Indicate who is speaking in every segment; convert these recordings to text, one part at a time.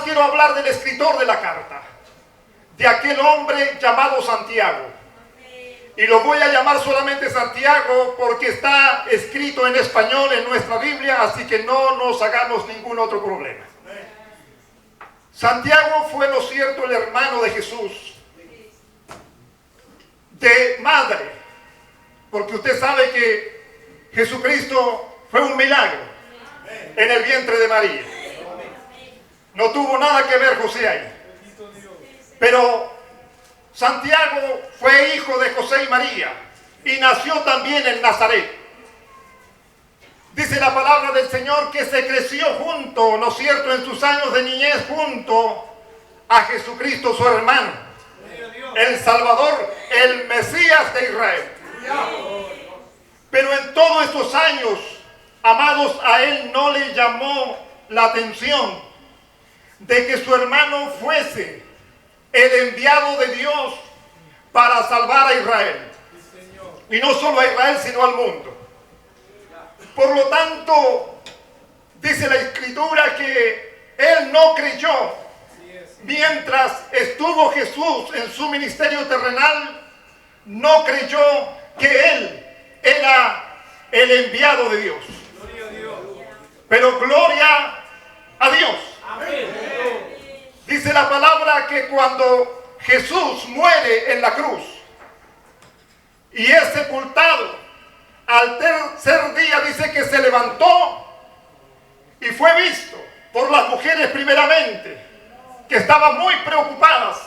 Speaker 1: quiero hablar del escritor de la carta, de aquel hombre llamado Santiago. Y lo voy a llamar solamente Santiago porque está escrito en español en nuestra Biblia, así que no nos hagamos ningún otro problema. Santiago fue, ¿no es cierto?, el hermano de Jesús, de madre, porque usted sabe que Jesucristo fue un milagro en el vientre de María. No tuvo nada que ver José ahí. Pero Santiago fue hijo de José y María y nació también en Nazaret. Dice la palabra del Señor que se creció junto, ¿no es cierto?, en sus años de niñez junto a Jesucristo, su hermano, el Salvador, el Mesías de Israel. Pero en todos estos años, amados, a él no le llamó la atención de que su hermano fuese el enviado de Dios para salvar a Israel. Y no solo a Israel, sino al mundo. Por lo tanto, dice la Escritura que él no creyó mientras estuvo Jesús en su ministerio terrenal, no creyó que él era el enviado de Dios. Pero gloria a Dios. Dice la palabra que cuando Jesús muere en la cruz y es sepultado, al tercer día dice que se levantó y fue visto por las mujeres primeramente, que estaban muy preocupadas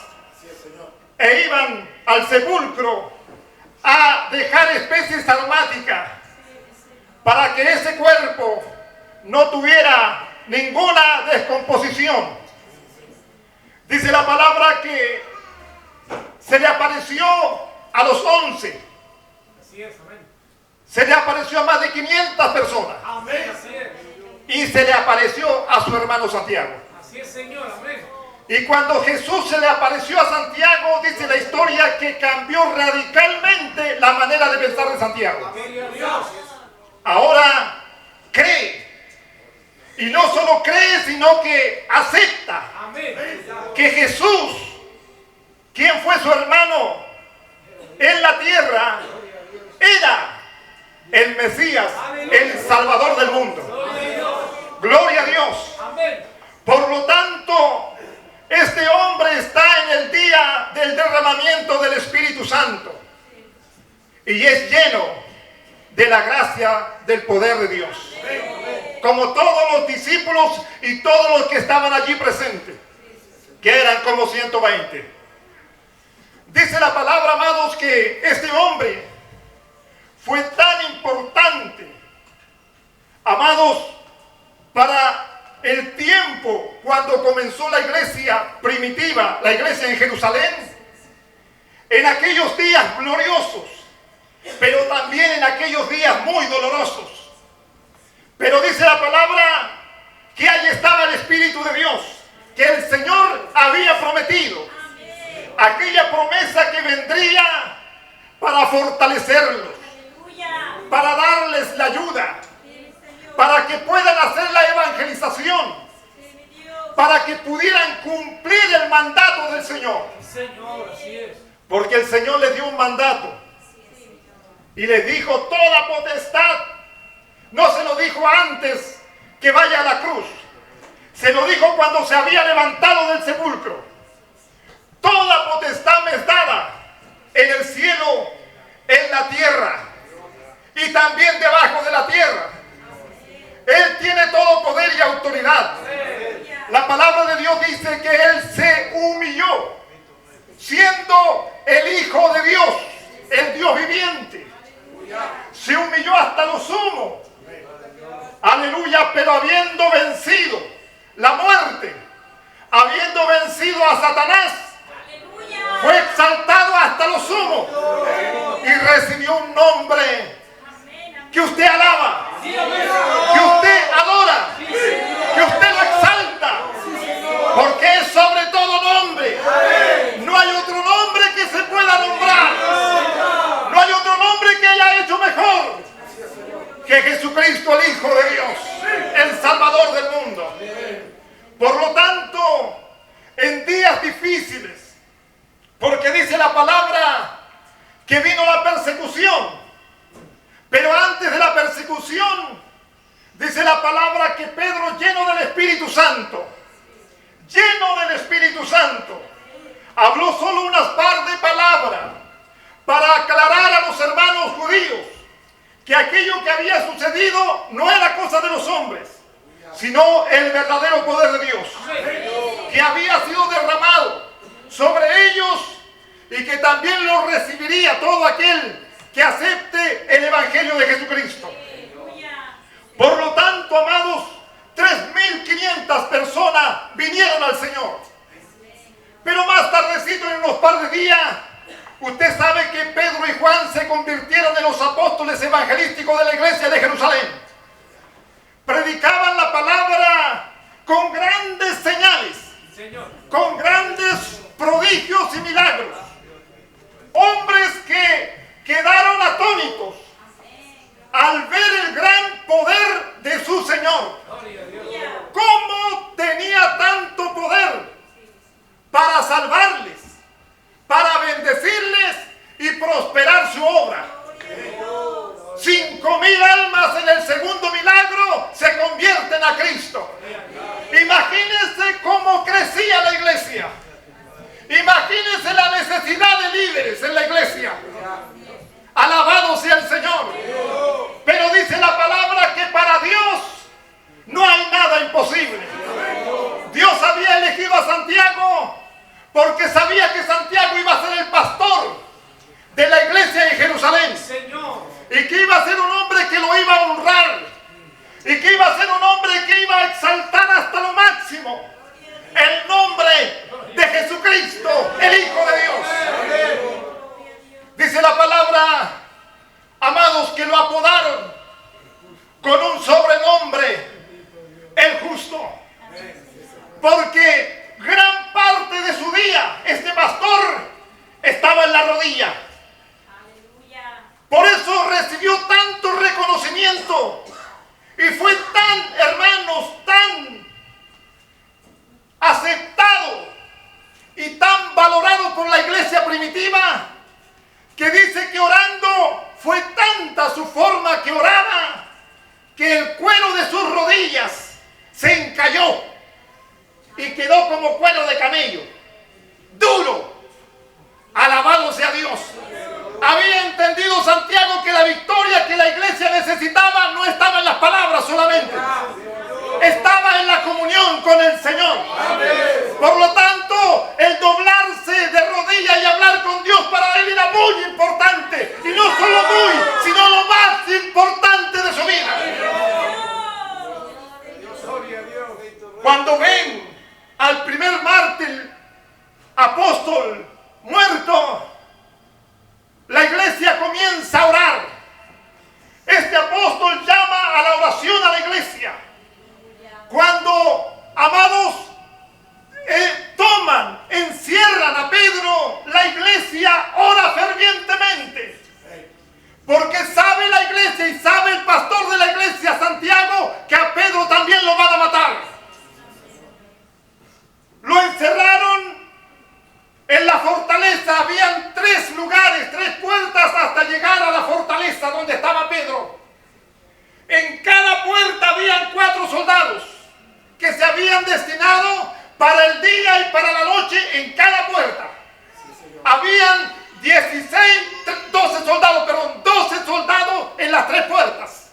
Speaker 1: e iban al sepulcro a dejar especies aromáticas para que ese cuerpo no tuviera ninguna descomposición. Dice la palabra que se le apareció a los 11.
Speaker 2: Así es, amén.
Speaker 1: Se le apareció a más de 500 personas.
Speaker 2: Amén, así es.
Speaker 1: Y se le apareció a su hermano Santiago.
Speaker 2: Así es, Señor, amén.
Speaker 1: Y cuando Jesús se le apareció a Santiago, dice la historia que cambió radicalmente la manera de pensar de Santiago.
Speaker 2: Gloria a Dios.
Speaker 1: Ahora cree. Y no solo cree, sino que acepta que Jesús, quien fue su hermano en la tierra, era el Mesías, el Salvador del mundo. Gloria a Dios. Por lo tanto, este hombre está en el día del derramamiento del Espíritu Santo y es lleno de la gracia del poder de Dios, como todos los discípulos y todos los que estaban allí presentes, que eran como 120. Dice la palabra, amados, que este hombre fue tan importante, amados, para el tiempo cuando comenzó la iglesia primitiva, la iglesia en Jerusalén, en aquellos días gloriosos, pero también en aquellos días muy dolorosos. Pero dice la palabra que ahí estaba el Espíritu de Dios, que el Señor había prometido. Aquella promesa que vendría para fortalecerlos, para darles la ayuda, para que puedan hacer la evangelización, para que pudieran cumplir el mandato del Señor.
Speaker 2: Señor, así es.
Speaker 1: Porque el Señor les dio un mandato y les dijo: toda potestad. No se lo dijo antes que vaya a la cruz, se lo dijo cuando se había levantado del sepulcro. Toda potestad me es dada en el cielo, en la tierra y también debajo de la tierra. Él tiene todo poder y autoridad. La palabra de Dios dice que Él se humilló, siendo el Hijo de Dios, el Dios viviente. Se humilló hasta lo sumo. Aleluya, pero habiendo vencido la muerte, habiendo vencido a Satanás, fue exaltado hasta lo sumo y recibió un nombre que usted alaba, que usted adora, que usted lo exalta, porque es sobre todo nombre. No hay otro nombre que se pueda nombrar, no hay otro nombre que haya hecho mejor que Jesucristo, el Hijo de Dios, el Salvador del mundo. Por lo tanto, que vino la persecución. Pero antes de la persecución, dice la palabra que Pedro, lleno del Espíritu Santo, habló solo unas par de palabras para aclarar a los hermanos judíos que aquello que había sucedido no era cosa de los hombres, sino el verdadero poder de Dios, que había sido derramado sobre ellos y que también lo recibiría todo aquel que acepte el Evangelio de Jesucristo. Por lo tanto, amados, 3.500 personas vinieron al Señor. Pero más tardecito, en unos par de días, usted sabe que Pedro y Juan se convirtieron en los apóstoles evangelísticos de la iglesia de Jerusalén. Predicaban la palabra con grandes señales, con grandes prodigios y milagros. Hombres que quedaron atónitos al ver el gran poder de su Señor. ¿Cómo tenía tanto poder para salvarles, para bendecirles y prosperar su obra? 5.000 almas en el segundo milagro se convierten a Cristo. Imagínense cómo crecía la iglesia. Imagínense la necesidad de líderes en la iglesia. Alabado sea el Señor. Pero dice la palabra que para Dios no hay nada imposible. Dios había elegido a Santiago porque sabía que Santiago iba a ser el pastor de la iglesia en Jerusalén. Y que iba a ser un hombre que lo iba a honrar. Y que iba a ser un hombre que iba a exaltar hasta lo máximo el nombre de Jesucristo, el Hijo de Dios. Dice la palabra, amados, que lo apodaron con un sobrenombre, el justo. Porque gran parte de su día este pastor estaba en la rodilla. Por eso recibió tanto reconocimiento y fue tan, hermanos, tan aceptado y tan valorado por la iglesia primitiva, que dice que orando fue tanta su forma que oraba que el cuero de sus rodillas se encalló y quedó como cuero de camello, duro. Alabado sea Dios. Había entendido Santiago que la victoria que la iglesia necesitaba no estaba en las palabras solamente, estaba en la comunión con el Señor. Por lo tanto, el doblarse de rodillas y hablar con Dios para él era muy importante. Y no solo muy, sino lo más importante de su vida. Cuando ven al primer mártir, apóstol, muerto, la iglesia comienza a orar. Este apóstol llama a la oración a la iglesia. Cuando, amados, encierran a Pedro, la iglesia ora fervientemente. Porque sabe la iglesia y sabe el pastor de la iglesia, Santiago, que a Pedro también lo van a matar. Lo encerraron en la fortaleza. Habían 3 lugares, 3 puertas hasta llegar a la fortaleza donde estaba Pedro. En cada puerta habían 4 soldados que se habían destinado para el día y para la noche en cada puerta. Habían 12 soldados en las 3 puertas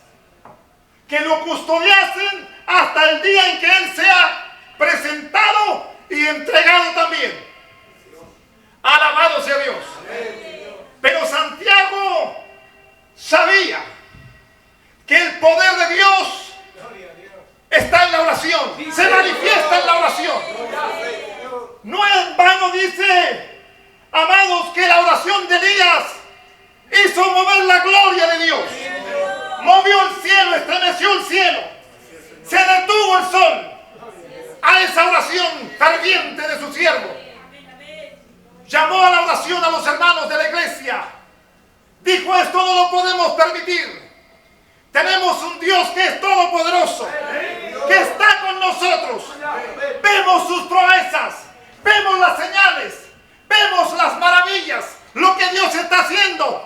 Speaker 1: que lo custodiasen hasta el día en que él sea presentado y entregado también. Alabado sea Dios. Pero Santiago sabía que el poder de Dios está en la oración, se manifiesta en la oración. No en vano dice, amados, que la oración de Elías hizo mover la gloria de Dios. Movió el cielo, estremeció el cielo, se detuvo el sol a esa oración ferviente de su siervo. Llamó a la oración a los hermanos de la iglesia. Dijo, esto no lo podemos permitir. Tenemos un Dios que es todopoderoso, que está con nosotros. Vemos sus proezas, vemos las señales, vemos las maravillas, lo que Dios está haciendo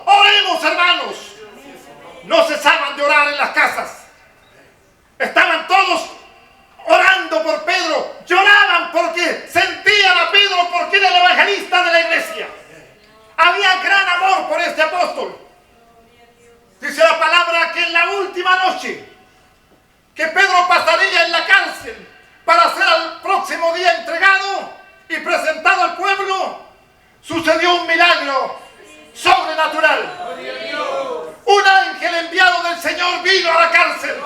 Speaker 1: Dice la palabra que en la última noche que Pedro pasaría en la cárcel para ser al próximo día entregado y presentado al pueblo, sucedió un milagro sobrenatural. Un ángel enviado del Señor vino a la cárcel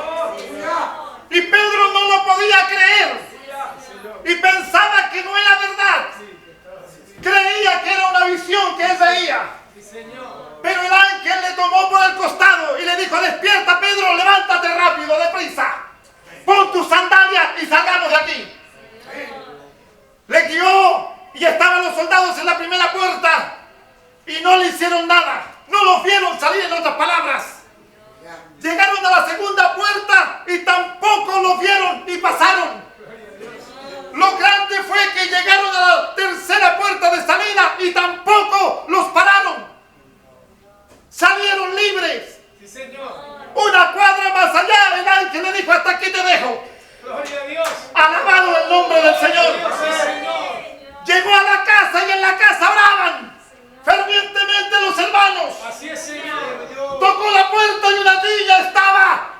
Speaker 1: y Pedro no lo podía creer y pensaba que no era verdad. Creía que era una visión que él veía. Pero el ángel le tomó por el costado y le dijo: despierta, Pedro, levántate rápido, deprisa. Pon tus sandalias y salgamos de aquí. Le guió y estaban los soldados en la primera puerta y no le hicieron nada. No los vieron salir, en otras palabras. Llegaron a la segunda puerta y tampoco los vieron y pasaron. Lo grande fue que llegaron a la tercera puerta de salida y tampoco los pararon. Salieron libres.
Speaker 2: Sí, Señor.
Speaker 1: Una cuadra más allá, el ángel le dijo: hasta aquí te dejo.
Speaker 2: Gloria a Dios.
Speaker 1: Alabado el nombre del Señor.
Speaker 2: Sí, Señor.
Speaker 1: Llegó a la casa y en la casa oraban fervientemente los hermanos.
Speaker 2: Así es, Señor.
Speaker 1: Tocó la puerta y una niña estaba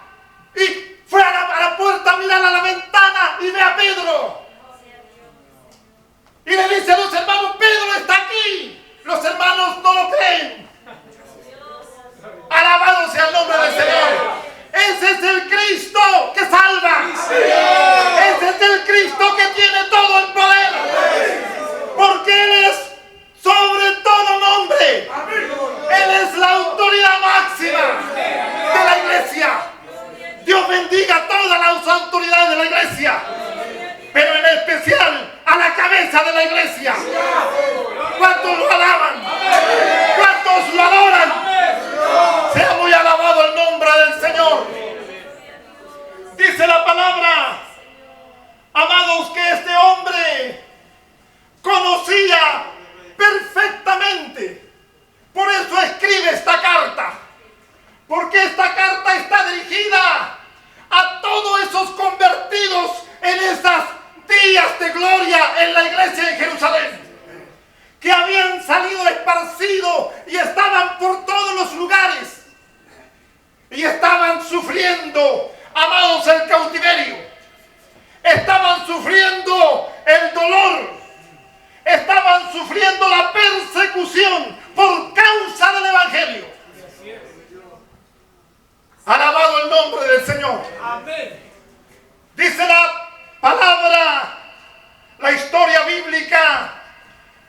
Speaker 1: y fue a la puerta a mirar a la ventana y ve a Pedro. Y le dice a los hermanos: Pedro está aquí. Los hermanos no lo creen. Alabado sea el nombre del Señor. Ese es el Cristo que salva. Ese es el Cristo que tiene todo el poder. Porque Él es sobre todo nombre. Él es la autoridad máxima de la iglesia. Dios bendiga a todas las autoridades de la iglesia, pero en especial a la cabeza de la iglesia. ¿Cuántos lo alaban? ¿Cuántos lo adoran? Sea muy alabado el nombre del Señor. Dice la palabra, amados, que este hombre conocía perfectamente. Por eso escribe esta carta. Porque esta carta está dirigida a todos esos convertidos en esas días de gloria en la iglesia en Jerusalén, que habían salido esparcidos y estaban por todos los lugares y estaban sufriendo, amados, el cautiverio, estaban sufriendo el dolor, estaban sufriendo la persecución por causa del evangelio. Alabado el nombre del Señor.
Speaker 2: Amén.
Speaker 1: Dice la palabra, la historia bíblica,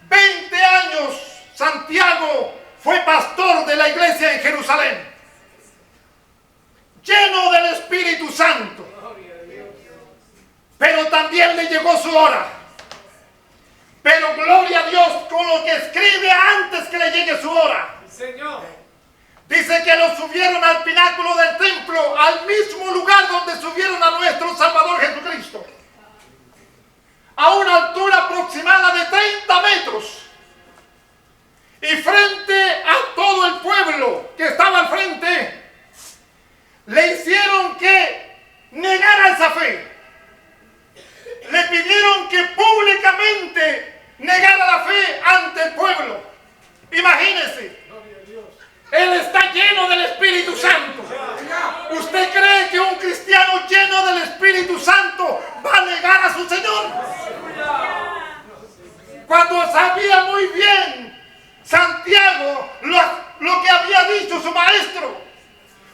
Speaker 1: 20 años Santiago fue pastor de la iglesia en Jerusalén, lleno del Espíritu Santo. Pero también le llegó su hora. Pero gloria a Dios con lo que escribe antes que le llegue su hora.
Speaker 2: Señor.
Speaker 1: Dice que lo subieron al pináculo del templo, al mismo lugar donde subieron a nuestro Salvador Jesucristo, a una altura aproximada de 30 metros. Y frente a todo el pueblo que estaba al frente, le hicieron que negara esa fe. Le pidieron que públicamente negara la fe ante el pueblo. Imagínense. Él está lleno del Espíritu Santo. ¿Usted cree que un cristiano lleno del Espíritu Santo va a negar a su Señor? Cuando sabía muy bien Santiago lo que había dicho su maestro,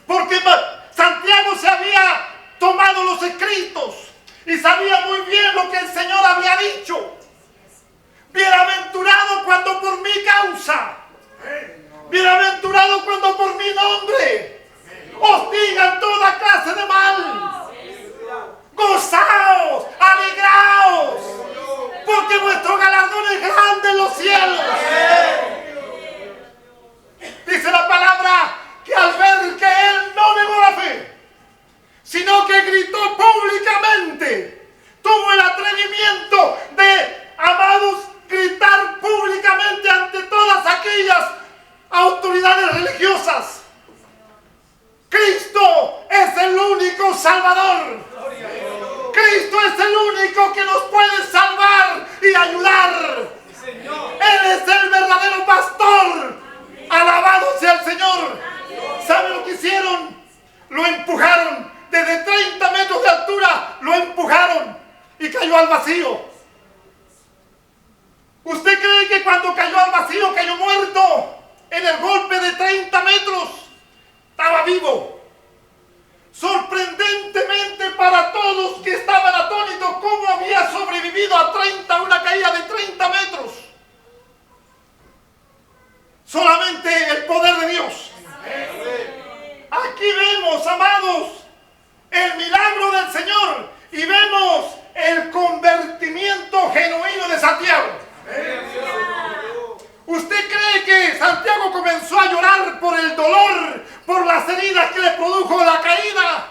Speaker 1: porque Santiago se había tomado los escritos y sabía muy bien lo que el Señor había dicho. Bienaventurado cuando por mi causa, bienaventurado cuando por mi nombre os digan toda clase de mal. Gozaos, alegraos, porque vuestro galardón es grande en los cielos. Dice la palabra que al ver que él no negó la fe, sino que gritó públicamente, tuvo el atrevimiento de, amados, gritar públicamente ante todas aquellas autoridades religiosas: Cristo es el único Salvador. Cristo es el único que nos puede salvar y ayudar. Él es el verdadero pastor. Alabado sea el Señor. ¿Sabe lo que hicieron? lo empujaron desde 30 metros de altura, lo empujaron y cayó al vacío. ¿Usted cree que cuando cayó al vacío cayó muerto en el golpe de 30 metros? Estaba vivo. Sorprendentemente para todos que estaban atónitos, ¿cómo había sobrevivido a una caída de 30 metros? Solamente el poder de Dios. Aquí vemos, amados, el milagro del Señor y vemos el convertimiento genuino de Santiago. ¿Usted cree que Santiago comenzó a llorar por el dolor, por las heridas que le produjo la caída?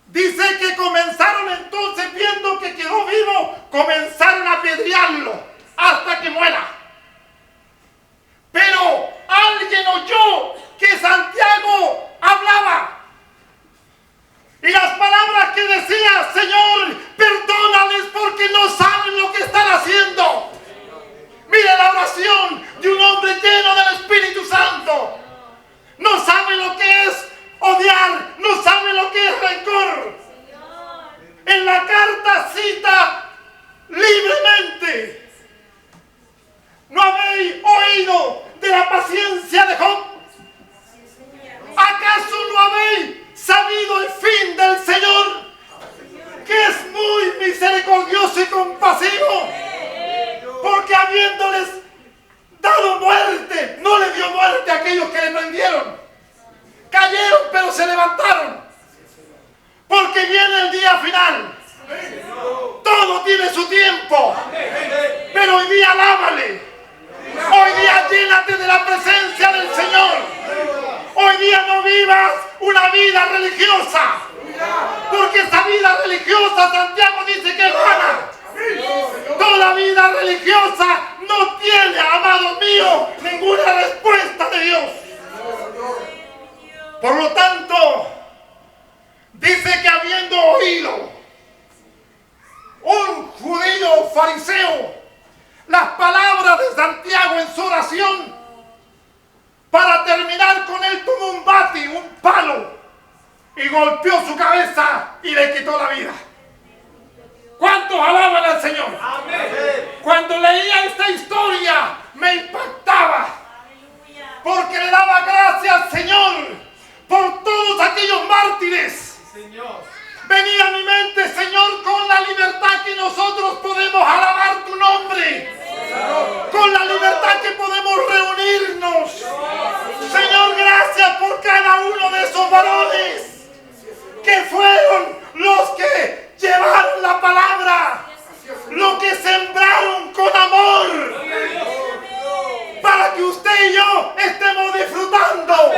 Speaker 1: Dice que comenzaron entonces, viendo que quedó vivo, comenzaron a apedrearlo hasta que muera. Pero alguien oyó que Santiago hablaba. Y las palabras que decía: Señor, perdónales porque no saben lo que están haciendo. Mire la oración de un hombre lleno del Espíritu Santo. No sabe lo que es odiar, no sabe lo que es rencor. En la carta cita libremente: ¿no habéis oído de la paciencia de Job? ¿Acaso no habéis sabido el fin del Señor, que es muy misericordioso y compasivo? Porque habiéndoles dado muerte, no le dio muerte a aquellos que le prendieron. Cayeron, pero se levantaron. Porque viene el día final. Todo tiene su tiempo. Pero hoy día alábale. Hoy día llénate de la presencia del Señor. Hoy día no vivas una vida religiosa. Porque esa vida religiosa, Santiago dice que es vana. Toda vida religiosa no tiene, amado mío, ninguna respuesta de Dios. Por lo tanto, dice que habiendo oído un judío fariseo las palabras de Santiago en su oración, para terminar con él tomó un bate, un palo, y golpeó su cabeza y le quitó la vida. ¿Cuántos alaban al Señor? Amén. Cuando leía esta historia me impactaba, porque le daba gracias, Señor, por todos aquellos mártires. Venía a mi mente, Señor, con la libertad que nosotros podemos alabar tu nombre, con la libertad que podemos reunirnos. Señor, gracias por cada uno de esos varones que fueron los que llevaron la palabra, los que sembraron con amor, para que usted y yo estemos disfrutando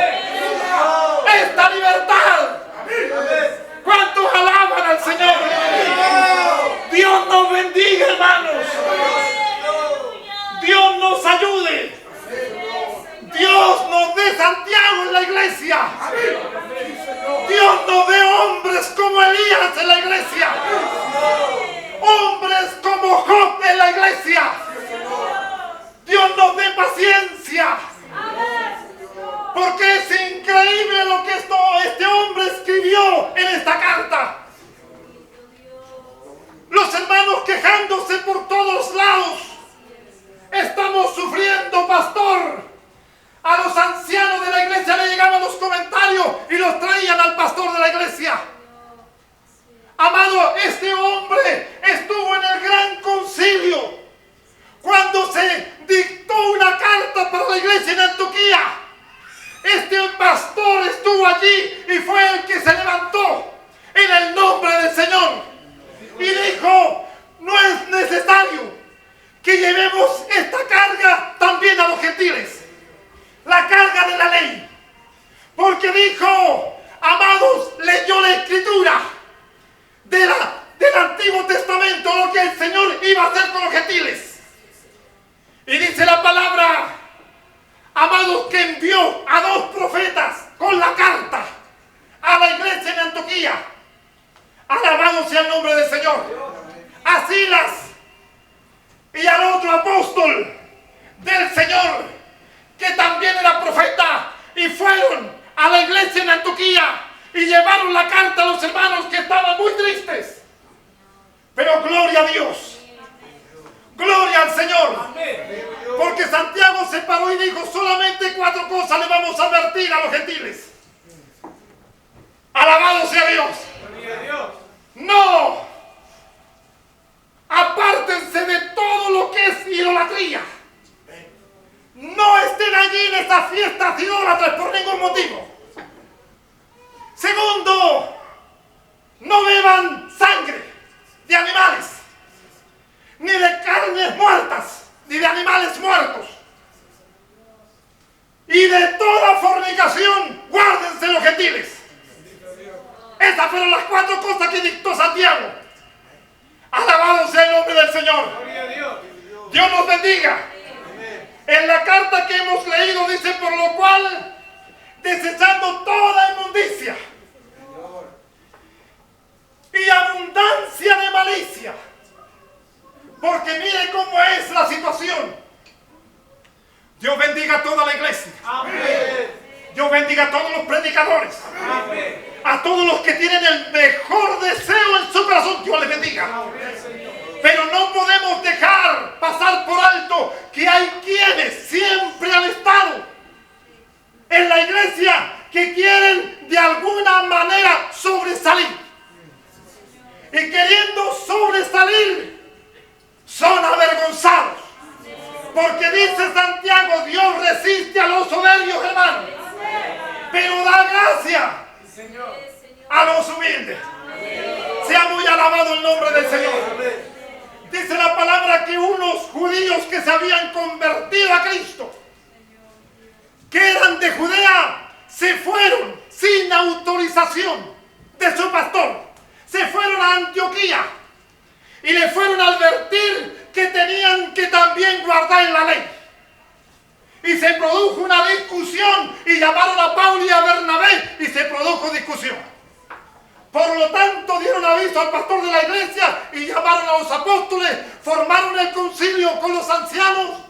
Speaker 1: esta libertad. ¿Cuántos alaban al Señor? Dios nos bendiga, hermanos. Dios nos ayude. Dios nos dé Santiago en la iglesia. Dios nos dé hombres como Elías en la iglesia. Hombres como Job en la iglesia. Dios nos dé paciencia. Porque es increíble lo que este hombre escribió en esta carta. Los hermanos quejándose por todos lados. Estamos sufriendo, pastor. A los ancianos de la iglesia le llegaban los comentarios y los traían al pastor de la iglesia. Amado, este hombre estuvo en el gran concilio cuando se dictó una carta para la iglesia en Antioquía. Este pastor estuvo allí y fue el que se levantó en el nombre del Señor y dijo: no es necesario que llevemos esta carga también a los gentiles, la carga de la ley, porque dijo, amados, leyó la escritura del Antiguo Testamento, lo que el Señor iba a hacer con los gentiles, y dice la palabra, amados, que envió a 2 profetas con la carta a la iglesia en Antioquía. Alabado sea el nombre del Señor. A Silas y al otro apóstol del Señor, que también era profeta, y fueron a la iglesia en Antioquía y llevaron la carta a los hermanos que estaban muy tristes. Pero gloria a Dios. Gloria al Señor. Porque Santiago se paró y dijo: solamente 4 cosas le vamos a advertir a los gentiles. Alabado sea Dios. No. Apártense de todo lo que es idolatría. No estén allí en estas fiestas idólatras por ningún motivo. Segundo, no beban sangre de animales, ni de carnes muertas, ni de animales muertos. Y de toda fornicación, guárdense los gentiles. Esas fueron las 4 cosas que dictó Santiago. Alabado sea el nombre del Señor. Dios nos bendiga. En la carta que hemos leído dice: por lo cual, desechando toda inmundicia y abundancia de malicia, porque mire cómo es la situación. Dios bendiga a toda la iglesia. Dios bendiga a todos los predicadores. A todos los que tienen el mejor deseo en su corazón. Dios les bendiga. Pero no podemos dejar pasar por alto que hay quienes siempre han estado en la iglesia que quieren de alguna manera sobresalir. Y queriendo sobresalir, son avergonzados. Porque dice Santiago: Dios resiste a los soberbios, hermanos, pero da gracia a los humildes. Sea muy alabado el nombre del Señor. Dice la palabra que unos judíos que se habían convertido a Cristo, que eran de Judea, se fueron sin autorización de su pastor. Se fueron a Antioquía y le fueron a advertir que tenían que también guardar la ley. Y se produjo una discusión y llamaron a Pablo y a Bernabé y se produjo discusión. Por lo tanto, dieron aviso al pastor de la iglesia y llamaron a los apóstoles, formaron el concilio con los ancianos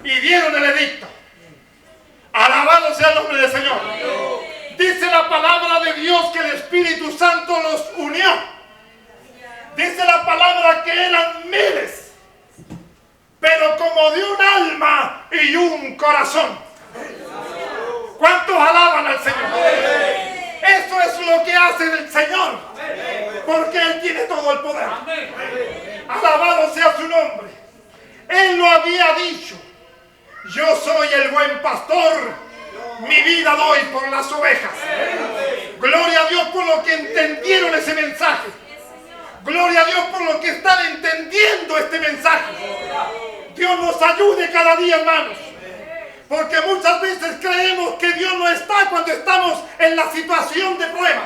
Speaker 1: y dieron el edicto. Alabado sea el nombre del Señor. Dice la palabra de Dios que el Espíritu Santo los unió. Dice la palabra que eran miles, pero como de un alma y un corazón. ¿Cuántos alaban al Señor? Eso es lo que hace el Señor, porque Él tiene todo el poder. Alabado sea su nombre. Él lo había dicho: yo soy el buen pastor, mi vida doy por las ovejas. Gloria a Dios por lo que entendieron ese mensaje. Gloria a Dios por lo que están entendiendo este mensaje. Dios nos ayude cada día, hermanos. Porque muchas veces creemos que Dios no está cuando estamos en la situación de prueba.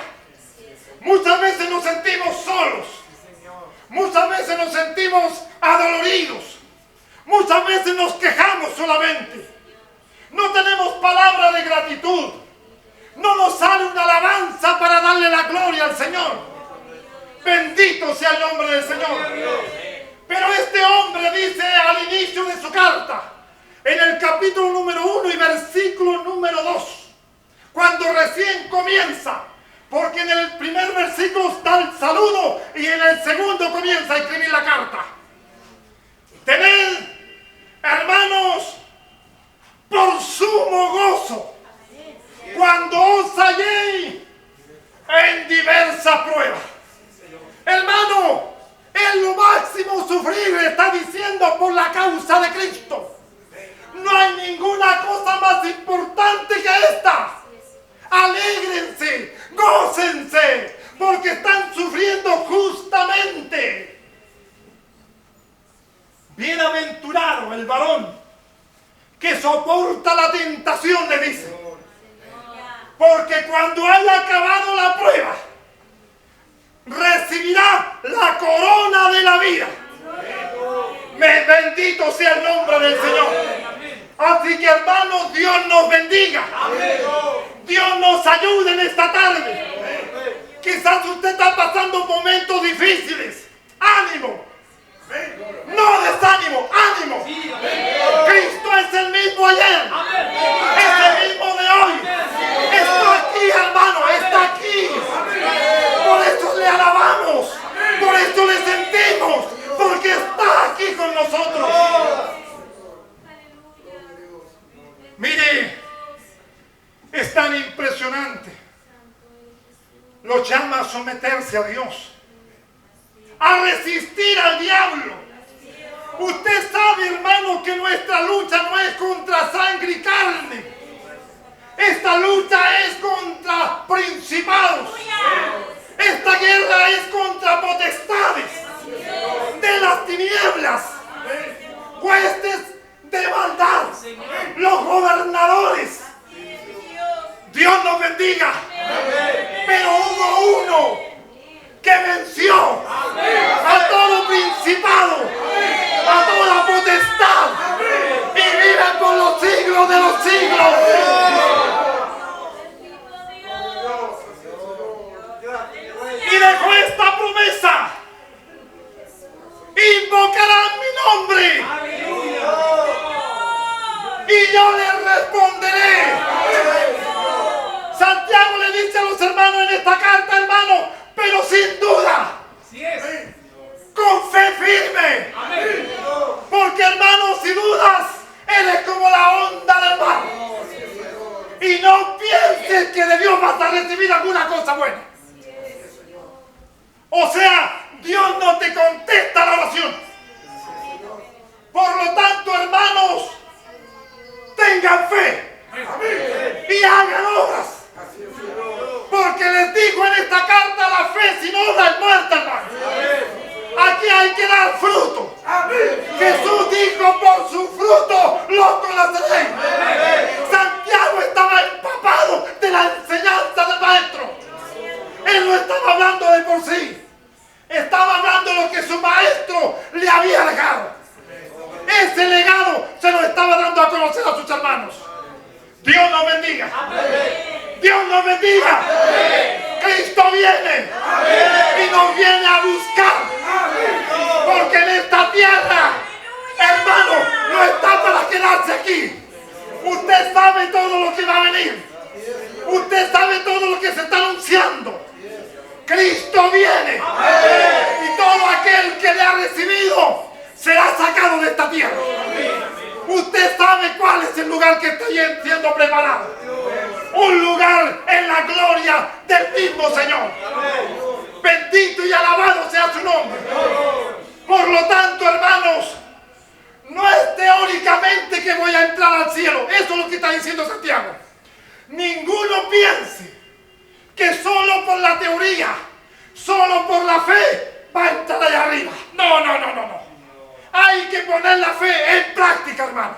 Speaker 1: Muchas veces nos sentimos solos. Muchas veces nos sentimos adoloridos. Muchas veces nos quejamos solamente. No tenemos palabra de gratitud. No nos sale una alabanza para darle la gloria al Señor. Bendito sea el nombre del Señor. Pero este hombre dice al inicio de su carta, en el capítulo número 1 y versículo número 2, cuando recién comienza, porque en el primer versículo está el saludo y en el segundo comienza a escribir la carta. Tened, hermanos, por sumo gozo cuando os halléis en diversas pruebas. Hermano, es lo máximo sufrir, está diciendo, por la causa de Cristo. No hay ninguna cosa más importante que esta. Alégrense, gócense, porque están sufriendo justamente. Bienaventurado el varón que soporta la tentación, le dice. Porque cuando haya acabado la prueba, recibirá la corona de la vida. Bendito sea el nombre del Señor. Así que, hermanos, Dios nos bendiga. Dios nos ayude en esta tarde. Quizás usted está pasando momentos difíciles. ¡Ánimo! No desánimo, ánimo. Cristo es el mismo ayer, es el mismo de hoy. Esto es es tan impresionante. Los llama a someterse a Dios, a resistir al diablo. Usted sabe, hermano, que nuestra lucha no es contra sangre y carne. Esta lucha es contra principados. Esta guerra es contra potestades de las tinieblas, huestes de maldad, los gobernadores. Dios nos bendiga. Pero hubo uno que venció a todo principado, a toda potestad, y vive por los siglos de los siglos. Y dejó esta promesa: invocarán mi nombre y yo les responderé. Santiago le dice a los hermanos en esta carta, hermano, pero sin duda, con fe firme. Porque, hermano, si dudas, eres como la onda del mar. Y no pienses que de Dios vas a recibir alguna cosa buena. O sea, Dios no te contesta la oración. Por lo tanto, hermanos, tengan fe y hagan obras. Porque les dijo en esta carta: la fe sin obra es muerta, hermano. Aquí hay que dar fruto. Jesús dijo: por su fruto los conoceréis. Santiago estaba empapado de la enseñanza del maestro. Él no estaba hablando de por sí, estaba hablando de lo que su maestro le había dejado. Ese legado se lo estaba dando a conocer a sus hermanos. Dios nos bendiga. Dios nos bendiga. Cristo viene y nos viene a buscar. Porque en esta tierra, hermano, no está para quedarse aquí. Usted sabe todo lo que va a venir. Usted sabe todo lo que se está anunciando. Cristo viene. Y todo aquel que le ha recibido será sacado de esta tierra. Usted sabe cuál es el lugar que está siendo preparado. Un lugar en la gloria del mismo Señor. Bendito y alabado sea su nombre. Por lo tanto, hermanos, no es teóricamente que voy a entrar al cielo. Eso es lo que está diciendo Santiago. Ninguno piense que solo por la teoría, solo por la fe va a entrar allá arriba. No. Hay que poner la fe en práctica, hermano.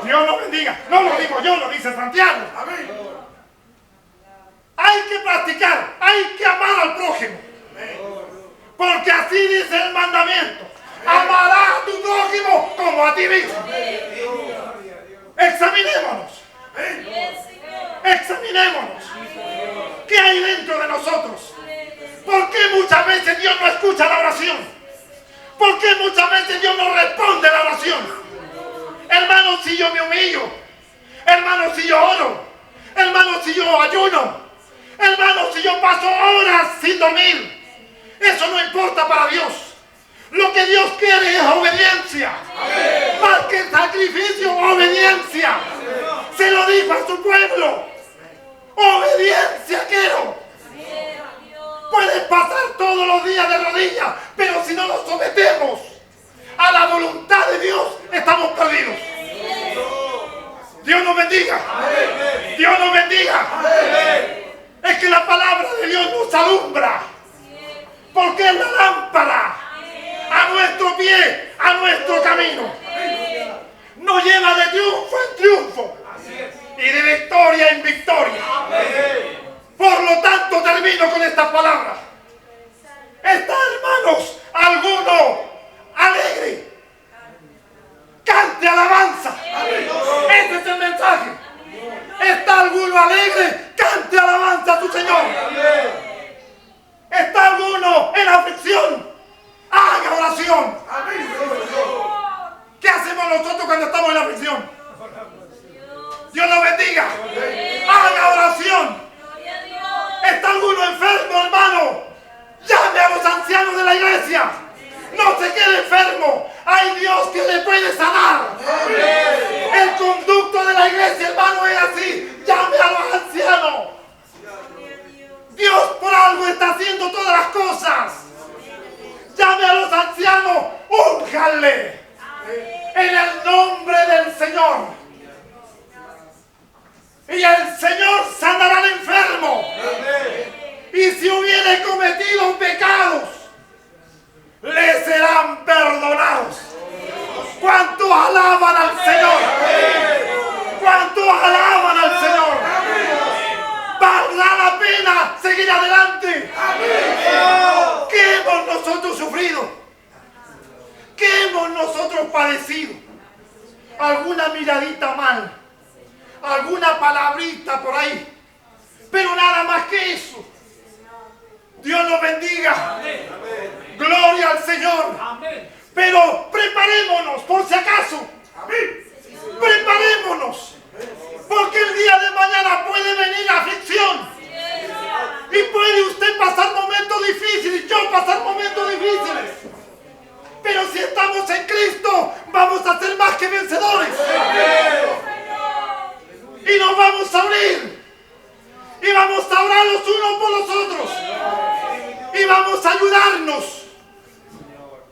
Speaker 1: Dios nos bendiga. No lo digo yo, lo dice Santiago. Hay que practicar, hay que amar al prójimo. Porque así dice el mandamiento: amarás a tu prójimo como a ti mismo. Examinémonos. Examinémonos. ¿Qué hay dentro de nosotros? ¿Por qué muchas veces Dios no escucha la oración? ¿Por qué muchas veces Dios no responde la oración? Hermanos, si yo me humillo, hermanos, si yo oro, hermanos, si yo ayuno, hermanos, si yo paso horas sin dormir, eso no importa para Dios. Lo que Dios quiere es obediencia. Más que sacrificio, obediencia. Se lo dijo a su pueblo: obediencia quiero. Pueden pasar todos los días de rodillas, pero si no nos sometemos a la voluntad de Dios, estamos perdidos. Dios nos bendiga. Dios nos bendiga. Es que la palabra de Dios nos alumbra, porque es la lámpara a nuestro pie, a nuestro camino. Nos lleva de triunfo en triunfo y de victoria en victoria. Por lo tanto, termino con estas palabras. Está, hermanos, alguno alegre, cante alabanza. Ese es el mensaje. Está alguno alegre, cante alabanza a su Señor. Está alguno en aflicción, haga oración. ¿Qué hacemos nosotros cuando estamos en aflicción? Dios nos bendiga. Haga oración. ¿Está alguno enfermo, hermano? Llame a los ancianos de la iglesia. No se quede enfermo. Hay Dios que le puede sanar. El conducto de la iglesia, hermano, es así. Llame alguna miradita mal, alguna palabrita por ahí, pero nada más que eso. Dios nos bendiga. Gloria al Señor.
Speaker 2: Amén.
Speaker 1: Pero preparémonos por si acaso. Preparémonos. Porque el día de mañana puede venir aflicción. Y puede usted pasar momentos difíciles, yo pasar momentos difíciles. Pero si estamos en Cristo, vamos a ser más que vencedores. Y nos vamos a unir. Y vamos a orar los unos por los otros. Y vamos a ayudarnos.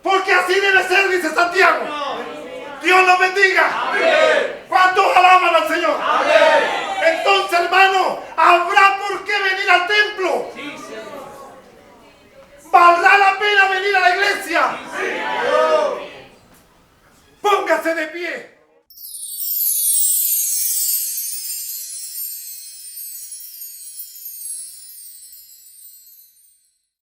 Speaker 1: Porque así debe ser, dice Santiago. Dios los bendiga. ¿Cuántos alaban al Señor? Entonces, hermano, habrá por qué venir al templo. Valdrá la pena venir a la iglesia. Póngase de pie.